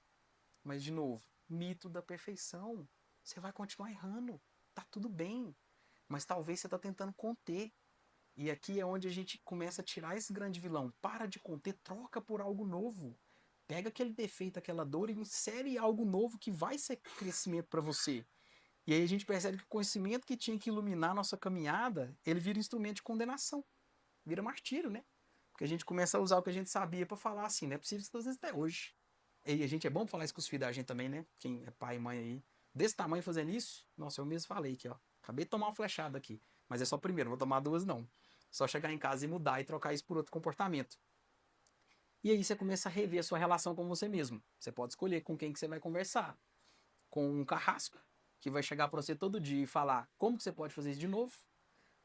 Mas, de novo, mito da perfeição. Você vai continuar errando, tá tudo bem, mas talvez você tá tentando conter. E aqui é onde a gente começa a tirar esse grande vilão. Para de conter, troca por algo novo. Pega aquele defeito, aquela dor e insere algo novo que vai ser crescimento para você. E aí a gente percebe que o conhecimento que tinha que iluminar a nossa caminhada, ele vira instrumento de condenação. Vira martírio, né? Porque a gente começa a usar o que a gente sabia para falar assim, não é possível que vocês até hoje. E a gente é bom falar isso com os filhos da gente também, né? Quem é pai e mãe aí. Desse tamanho fazendo isso, nossa, eu mesmo falei aqui, ó. Acabei de tomar uma flechada aqui. Mas é só o primeiro, não vou tomar duas, não. Só chegar em casa e mudar e trocar isso por outro comportamento. E aí você começa a rever a sua relação com você mesmo. Você pode escolher com quem que você vai conversar. Com um carrasco, que vai chegar para você todo dia e falar como que você pode fazer isso de novo,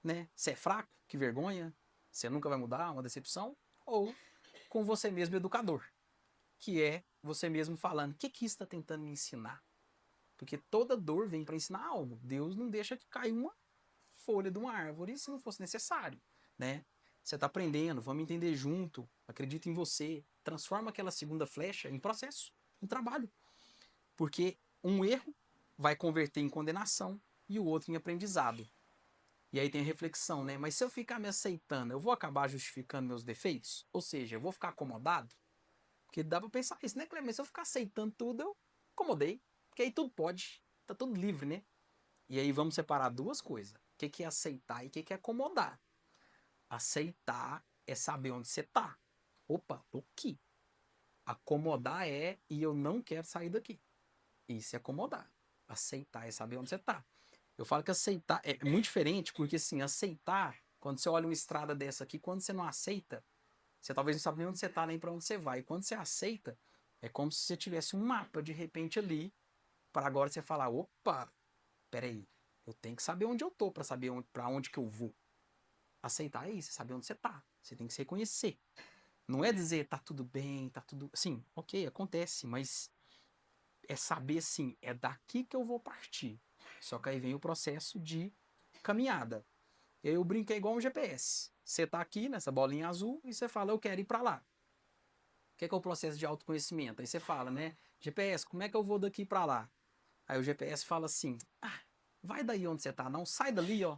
né? Você é fraco, que vergonha, você nunca vai mudar, uma decepção. Ou com você mesmo, educador, que é você mesmo falando, o que que isso está tentando me ensinar? Porque toda dor vem para ensinar algo. Deus não deixa que caia uma folha de uma árvore se não fosse necessário, né? Você está aprendendo, vamos entender junto, acredita em você, transforma aquela segunda flecha em processo, em trabalho. Porque um erro vai converter em condenação e o outro em aprendizado. E aí tem a reflexão, né? Mas se eu ficar me aceitando, eu vou acabar justificando meus defeitos? Ou seja, eu vou ficar acomodado? Porque dá pra pensar isso, né, Cleber? Se eu ficar aceitando tudo, eu acomodei. Porque aí tudo pode. Tá tudo livre, né? E aí vamos separar duas coisas. O que que é aceitar e o que que é acomodar? Aceitar é saber onde você tá. Opa, tô aqui. Acomodar é e eu não quero sair daqui. Isso é acomodar. Aceitar é saber onde você tá. Eu falo que aceitar é muito diferente, porque assim, aceitar, quando você olha uma estrada dessa aqui, quando você não aceita, você talvez não sabe nem onde você tá, nem para onde você vai. E quando você aceita, é como se você tivesse um mapa de repente ali, para agora você falar, opa, peraí, eu tenho que saber onde eu tô para saber para onde que eu vou. Aceitar é isso, é saber onde você tá. Você tem que se reconhecer. Não é dizer tá tudo bem, tá tudo. Sim, ok, acontece, mas é saber assim, é daqui que eu vou partir. Só que aí vem o processo de caminhada. Eu brinquei igual um GPS. Você tá aqui nessa bolinha azul e você fala, eu quero ir para lá. O que é o processo de autoconhecimento? Aí você fala, né? GPS, como é que eu vou daqui para lá? Aí o GPS fala assim, vai daí onde você tá, não, sai dali, ó.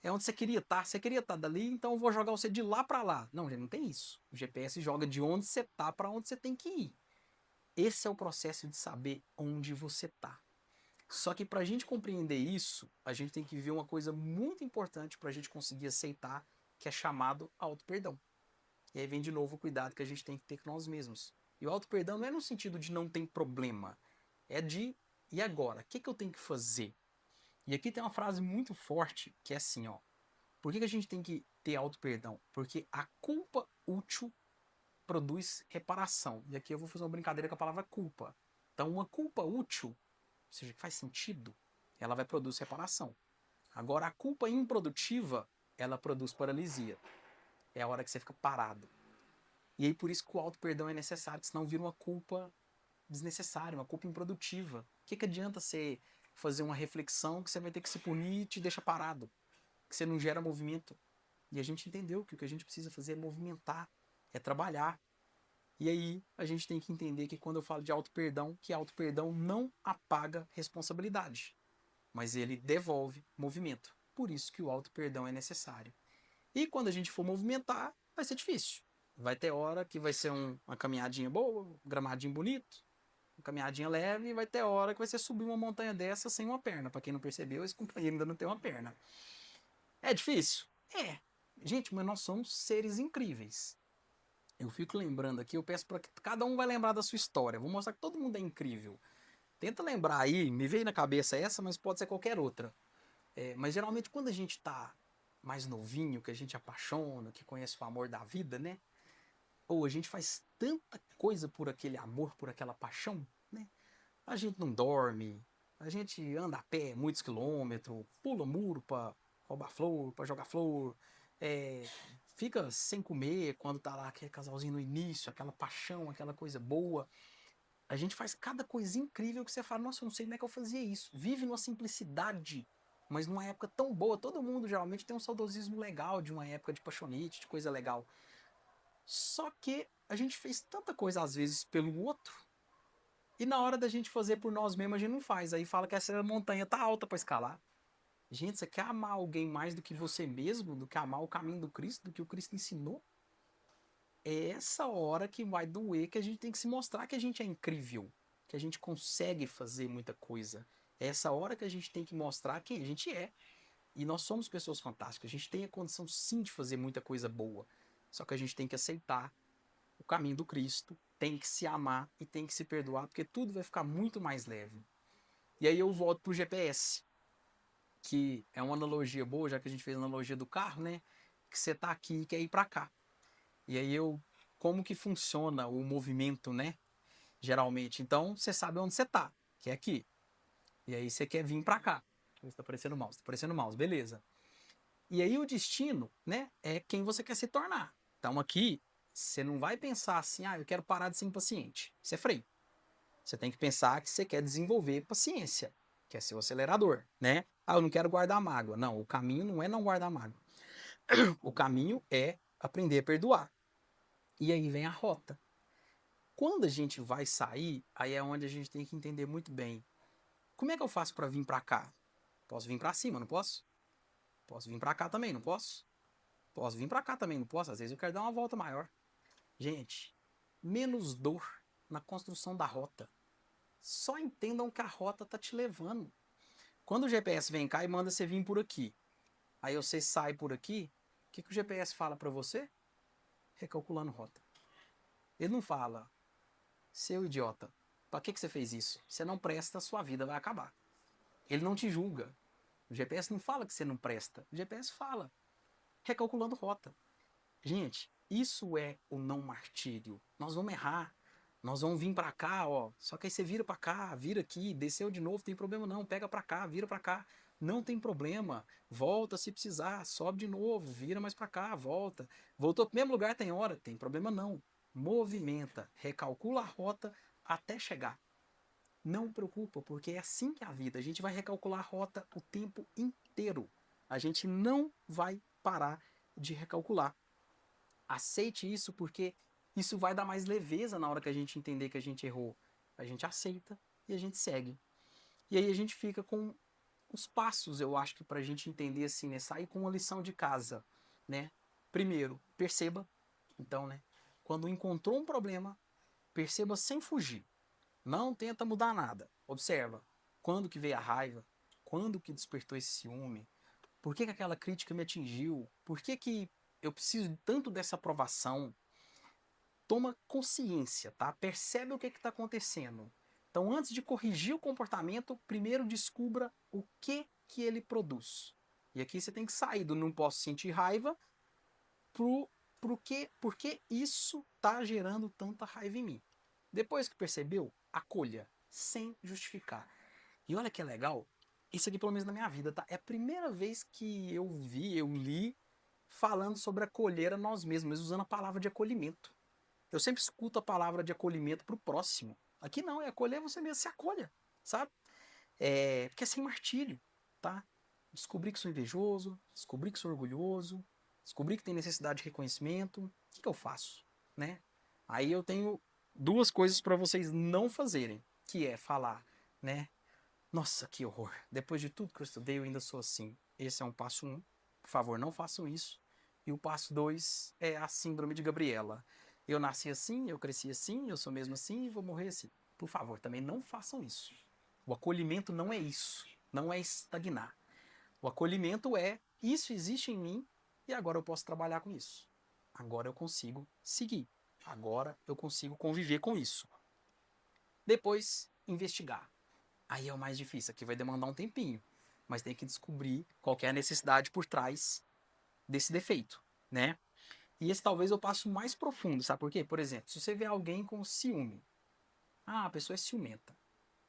É onde você queria estar. Você queria estar dali, então eu vou jogar você de lá para lá. Não, gente, não tem isso. O GPS joga de onde você tá para onde você tem que ir. Esse é o processo de saber onde você tá. Só que para a gente compreender isso, a gente tem que ver uma coisa muito importante para a gente conseguir aceitar, que é chamado auto-perdão. E aí vem de novo o cuidado que a gente tem que ter com nós mesmos. E o auto-perdão não é no sentido de não tem problema, é de e agora? O que, que eu tenho que fazer? E aqui tem uma frase muito forte que é assim, ó. Por que, que a gente tem que ter auto-perdão? Porque a culpa útil produz reparação. E aqui eu vou fazer uma brincadeira com a palavra culpa. Então, uma culpa útil, ou seja, que faz sentido, ela vai produzir reparação. Agora, a culpa improdutiva, ela produz paralisia. É a hora que você fica parado. E aí, por isso que o auto-perdão é necessário, senão vira uma culpa desnecessária, uma culpa improdutiva. O que, que adianta você fazer uma reflexão que você vai ter que se punir e te deixa parado? Que você não gera movimento. E a gente entendeu que o que a gente precisa fazer é movimentar, é trabalhar. E aí a gente tem que entender que quando eu falo de auto-perdão, que auto-perdão não apaga responsabilidade, mas ele devolve movimento. Por isso que o auto-perdão é necessário. E quando a gente for movimentar, vai ser difícil. Vai ter hora que vai ser uma caminhadinha boa, um gramadinho bonito, uma caminhadinha leve, e vai ter hora que vai ser subir uma montanha dessa sem uma perna. Para quem não percebeu, esse companheiro ainda não tem uma perna. É difícil? É. Gente, mas nós somos seres incríveis. Eu fico lembrando aqui, eu peço para que cada um vai lembrar da sua história. Vou mostrar que todo mundo é incrível. Tenta lembrar aí, me veio na cabeça essa, mas pode ser qualquer outra. Mas geralmente quando a gente tá mais novinho, que a gente apaixona, que conhece o amor da vida, né? Ou a gente faz tanta coisa por aquele amor, por aquela paixão, né? A gente não dorme, a gente anda a pé muitos quilômetros, pula muro pra roubar flor, pra jogar flor, é, fica sem comer quando tá lá aquele casalzinho no início, aquela paixão, aquela coisa boa. A gente faz cada coisa incrível que você fala, nossa, eu não sei como é que eu fazia isso. Vive numa simplicidade, mas numa época tão boa. Todo mundo geralmente tem um saudosismo legal de uma época de paixonite, de coisa legal. Só que a gente fez tanta coisa às vezes pelo outro, e na hora da gente fazer por nós mesmos, a gente não faz. Aí fala que essa montanha tá alta para escalar. Gente, você quer amar alguém mais do que você mesmo, do que amar o caminho do Cristo, do que o Cristo ensinou? É essa hora que vai doer, que a gente tem que se mostrar que a gente é incrível, que a gente consegue fazer muita coisa. É essa hora que a gente tem que mostrar quem a gente é. E nós somos pessoas fantásticas. A gente tem a condição sim de fazer muita coisa boa. Só que a gente tem que aceitar o caminho do Cristo, tem que se amar e tem que se perdoar, porque tudo vai ficar muito mais leve. E aí eu volto pro GPS, que é uma analogia boa, já que a gente fez a analogia do carro, né? Que você tá aqui e quer ir para cá. E aí como que funciona o movimento, né? Geralmente. Então, você sabe onde você tá, que é aqui. E aí você quer vir para cá. Está aparecendo o mouse, tá aparecendo o mouse, beleza. E aí o destino, né, é quem você quer se tornar. Então aqui, você não vai pensar assim, eu quero parar de ser impaciente. Isso é freio. Você tem que pensar que você quer desenvolver paciência, que é seu acelerador, né? Eu não quero guardar mágoa. Não, o caminho não é não guardar mágoa. O caminho é aprender a perdoar. E aí vem a rota. Quando a gente vai sair, aí é onde a gente tem que entender muito bem. Como é que eu faço para vir para cá? Posso vir para cima, não posso? Posso vir para cá também, não posso? Posso vir para cá também, não posso? Às vezes eu quero dar uma volta maior. Gente, menos dor na construção da rota. Só entendam que a rota tá te levando. Quando o GPS vem cá e manda você vir por aqui, aí você sai por aqui, o que o GPS fala para você? Recalculando rota. Ele não fala, seu idiota, para que você fez isso? Você não presta, sua vida vai acabar. Ele não te julga. O GPS não fala que você não presta. O GPS fala, recalculando rota. Gente, isso é o não martírio. Nós vamos errar. Nós vamos vir para cá, ó. Só que aí você vira para cá, vira aqui, desceu de novo, tem problema não. Pega para cá, vira para cá. Não tem problema. Volta se precisar, sobe de novo, vira mais para cá, volta. Voltou pro mesmo lugar, tem hora, tem problema não. Movimenta, recalcula a rota até chegar. Não preocupa, porque é assim que é a vida. A gente vai recalcular a rota o tempo inteiro. A gente não vai parar de recalcular. Aceite isso porque isso vai dar mais leveza na hora que a gente entender que a gente errou. A gente aceita e a gente segue. E aí a gente fica com os passos, eu acho que para a gente entender assim, né? Sair com uma lição de casa, né? Primeiro, perceba. Então, né? Quando encontrou um problema, perceba sem fugir. Não tenta mudar nada. Observa. Quando que veio a raiva? Quando que despertou esse ciúme? Por que aquela crítica me atingiu? Por que eu preciso tanto dessa aprovação? Toma consciência, tá? Percebe o que está acontecendo. Então, antes de corrigir o comportamento, primeiro descubra o que ele produz. E aqui você tem que sair do não posso sentir raiva por que isso está gerando tanta raiva em mim. Depois que percebeu, acolha, sem justificar. E olha que é legal, isso aqui pelo menos na minha vida, tá? É a primeira vez que eu li falando sobre acolher a nós mesmos, usando a palavra de acolhimento. Eu sempre escuto a palavra de acolhimento pro próximo. Aqui não, é acolher você mesmo, se acolha, sabe? Porque é sem martírio, tá? Descobri que sou invejoso, descobri que sou orgulhoso, descobri que tem necessidade de reconhecimento. O que eu faço, né? Aí eu tenho duas coisas para vocês não fazerem, que é falar, né? Nossa, que horror. Depois de tudo que eu estudei, eu ainda sou assim. Esse é um passo um. Por favor, não façam isso. E o passo dois é a síndrome de Gabriela. Eu nasci assim, eu cresci assim, eu sou mesmo assim e vou morrer assim. Por favor, também não façam isso. O acolhimento não é isso. Não é estagnar. O acolhimento é isso existe em mim e agora eu posso trabalhar com isso. Agora eu consigo seguir. Agora eu consigo conviver com isso. Depois, investigar. Aí é o mais difícil, aqui vai demandar um tempinho, mas tem que descobrir qual que é a necessidade por trás desse defeito, né? E esse talvez eu passo mais profundo, sabe por quê? Por exemplo, se você vê alguém com ciúme, a pessoa é ciumenta.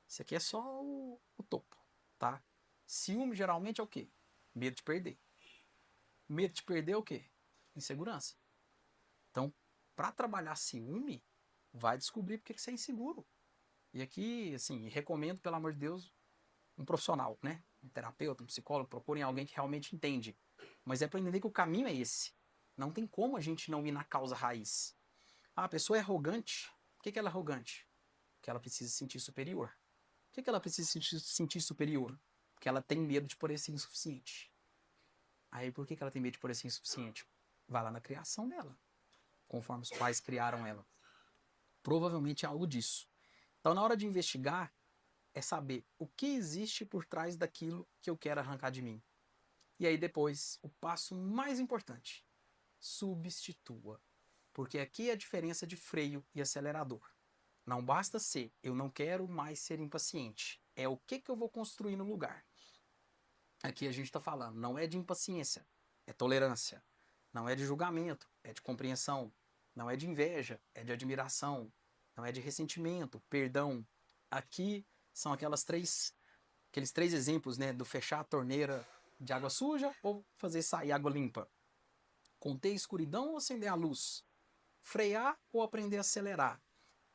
Isso aqui é só o topo, tá? Ciúme geralmente é o quê? Medo de perder. Medo de perder é o quê? Insegurança. Então, para trabalhar ciúme, vai descobrir porque que você é inseguro. E aqui, assim, recomendo, pelo amor de Deus, um profissional, né? Um terapeuta, um psicólogo, procurem alguém que realmente entende. Mas é para entender que o caminho é esse. Não tem como a gente não ir na causa raiz. A pessoa é arrogante. Por que ela é arrogante? Porque ela precisa se sentir superior. Por que ela precisa se sentir superior? Porque ela tem medo de parecer insuficiente. Aí por que ela tem medo de parecer insuficiente? Vai lá na criação dela. Conforme os pais criaram ela. Provavelmente é algo disso. Então, na hora de investigar, é saber o que existe por trás daquilo que eu quero arrancar de mim. E aí depois, o passo mais importante, substitua. Porque aqui é a diferença de freio e acelerador. Não basta ser, eu não quero mais ser impaciente. É o que eu vou construir no lugar. Aqui a gente está falando, não é de impaciência, é tolerância. Não é de julgamento, é de compreensão. Não é de inveja, é de admiração. Não é de ressentimento, perdão. Aqui são aqueles três exemplos, né, do fechar a torneira de água suja ou fazer sair água limpa. Conter a escuridão ou acender a luz. Frear ou aprender a acelerar.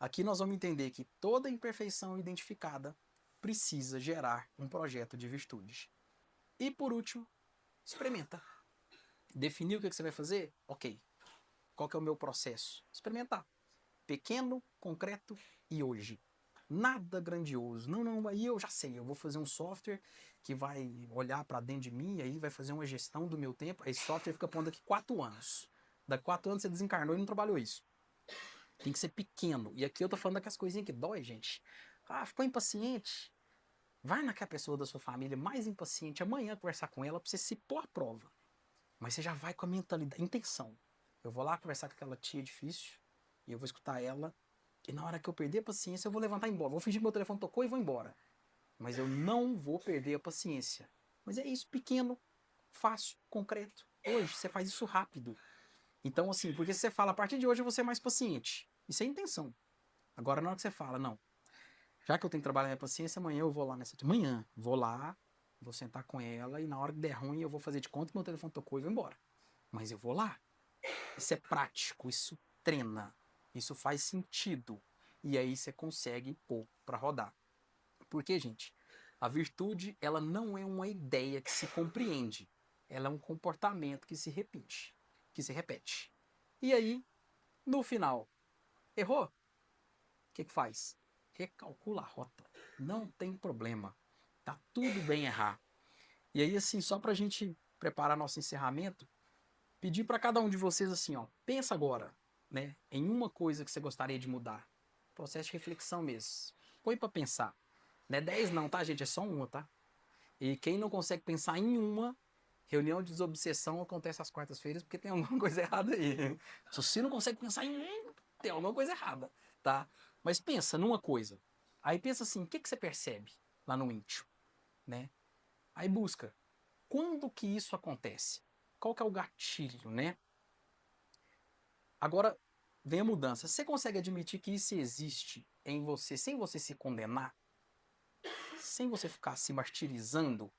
Aqui nós vamos entender que toda imperfeição identificada precisa gerar um projeto de virtude. E por último, experimenta. Definir o que você vai fazer? Ok. Qual que é o meu processo? Experimentar. Pequeno, concreto e hoje. Nada grandioso. Não, aí eu já sei. Eu vou fazer um software que vai olhar para dentro de mim, aí vai fazer uma gestão do meu tempo. Esse software fica pondo aqui 4 anos. Daqui 4 anos você desencarnou e não trabalhou isso. Tem que ser pequeno. E aqui eu tô falando daquelas coisinhas que dói, gente. Ficou impaciente? Vai naquela pessoa da sua família mais impaciente amanhã conversar com ela pra você se pôr à prova. Mas você já vai com a mentalidade, intenção. Eu vou lá conversar com aquela tia difícil e eu vou escutar ela. E na hora que eu perder a paciência, eu vou levantar e ir embora. Vou fingir que meu telefone tocou e vou embora. Mas eu não vou perder a paciência. Mas é isso, pequeno, fácil, concreto. Hoje, você faz isso rápido. Então, assim, porque você fala, a partir de hoje eu vou ser mais paciente. Isso é intenção. Agora, na hora que você fala, não, já que eu tenho que trabalhar minha paciência, amanhã eu vou lá nessa. Amanhã, vou lá, vou sentar com ela e na hora que der ruim eu vou fazer de conta que meu telefone tocou e vou embora. Mas eu vou lá. Isso é prático, isso treina, isso faz sentido. E aí você consegue pôr para rodar. Porque, gente, a virtude, ela não é uma ideia que se compreende. Ela é um comportamento que se repete. E aí, no final, errou? O que faz? Recalcula a rota. Não tem problema. Tá tudo bem errar. E aí, assim, só pra gente preparar nosso encerramento, pedir para cada um de vocês assim, ó, pensa agora, né, em uma coisa que você gostaria de mudar. Processo de reflexão mesmo. Põe para pensar. Não é 10 não, tá, gente? É só uma, tá? E quem não consegue pensar em uma, reunião de desobsessão acontece às quartas-feiras porque tem alguma coisa errada aí. Se você não consegue pensar em um, tem alguma coisa errada, tá? Mas pensa numa coisa. Aí pensa assim, o que você percebe lá no íntimo, né? Aí busca. Quando que isso acontece? Qual que é o gatilho, né? Agora vem a mudança. Você consegue admitir que isso existe em você sem você se condenar? Sem você ficar se martirizando? O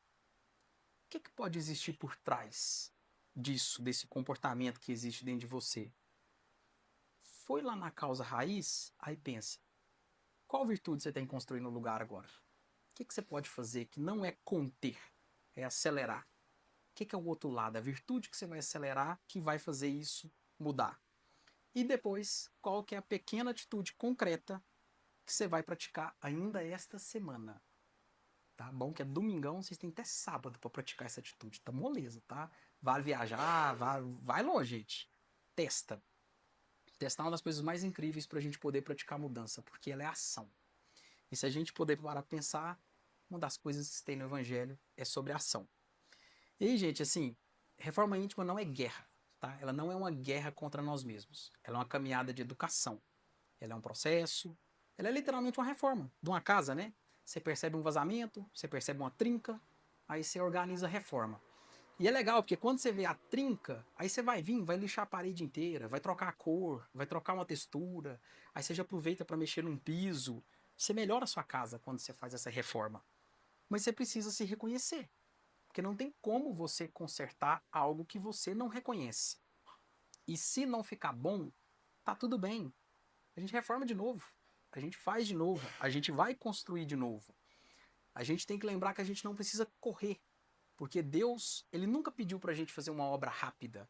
que pode existir por trás disso, desse comportamento que existe dentro de você? Foi lá na causa raiz, aí pensa, qual virtude você tem que construir no lugar agora? O que você pode fazer que não é conter, é acelerar? O que é o outro lado? A virtude que você vai acelerar que vai fazer isso mudar. E depois, qual que é a pequena atitude concreta que você vai praticar ainda esta semana? Tá bom? Que é domingão, vocês têm até sábado para praticar essa atitude. Tá moleza, tá? Vale viajar, vai longe, gente. Testa. Testar é uma das coisas mais incríveis para a gente poder praticar mudança, porque ela é ação. E se a gente poder parar para pensar, uma das coisas que tem no Evangelho é sobre ação. E aí, gente, assim, reforma íntima não é guerra, tá? Ela não é uma guerra contra nós mesmos. Ela é uma caminhada de educação. Ela é um processo. Ela é literalmente uma reforma de uma casa, né? Você percebe um vazamento, você percebe uma trinca, aí você organiza a reforma. E é legal, porque quando você vê a trinca, aí você vai vir, vai lixar a parede inteira, vai trocar a cor, vai trocar uma textura, aí você já aproveita para mexer num piso. Você melhora a sua casa quando você faz essa reforma. Mas você precisa se reconhecer, porque não tem como você consertar algo que você não reconhece. E se não ficar bom, tá tudo bem. A gente reforma de novo, a gente faz de novo, a gente vai construir de novo. A gente tem que lembrar que a gente não precisa correr, porque Deus, ele nunca pediu para a gente fazer uma obra rápida,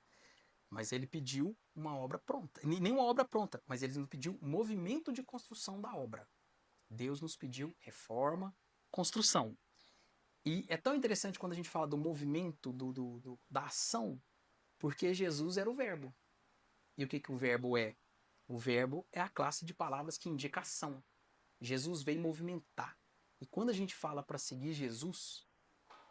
mas ele pediu uma obra pronta. Nem uma obra pronta, mas ele nos pediu um movimento de construção da obra. Deus nos pediu reforma, construção. E é tão interessante quando a gente fala do movimento, da ação, porque Jesus era o verbo. E o que o verbo é? O verbo é a classe de palavras que indica ação. Jesus veio movimentar. E quando a gente fala para seguir Jesus,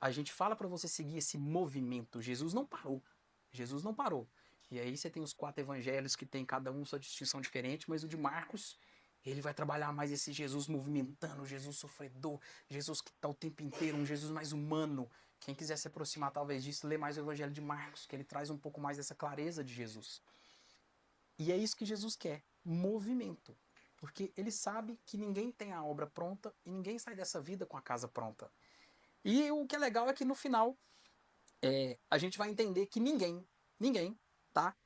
a gente fala para você seguir esse movimento. Jesus não parou. Jesus não parou. E aí você tem os 4 evangelhos que tem cada um sua distinção diferente, mas o de Marcos, ele vai trabalhar mais esse Jesus movimentando, Jesus sofredor, Jesus que está o tempo inteiro, um Jesus mais humano. Quem quiser se aproximar talvez disso, lê mais o evangelho de Marcos, que ele traz um pouco mais dessa clareza de Jesus. E é isso que Jesus quer, movimento. Porque ele sabe que ninguém tem a obra pronta e ninguém sai dessa vida com a casa pronta. E o que é legal é que no final a gente vai entender que ninguém, tá?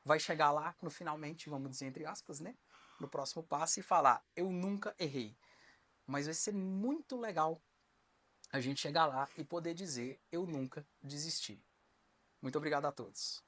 Vai chegar lá no finalmente, vamos dizer entre aspas, né? No próximo passo e falar, eu nunca errei. Mas vai ser muito legal a gente chegar lá e poder dizer, eu nunca desisti. Muito obrigado a todos.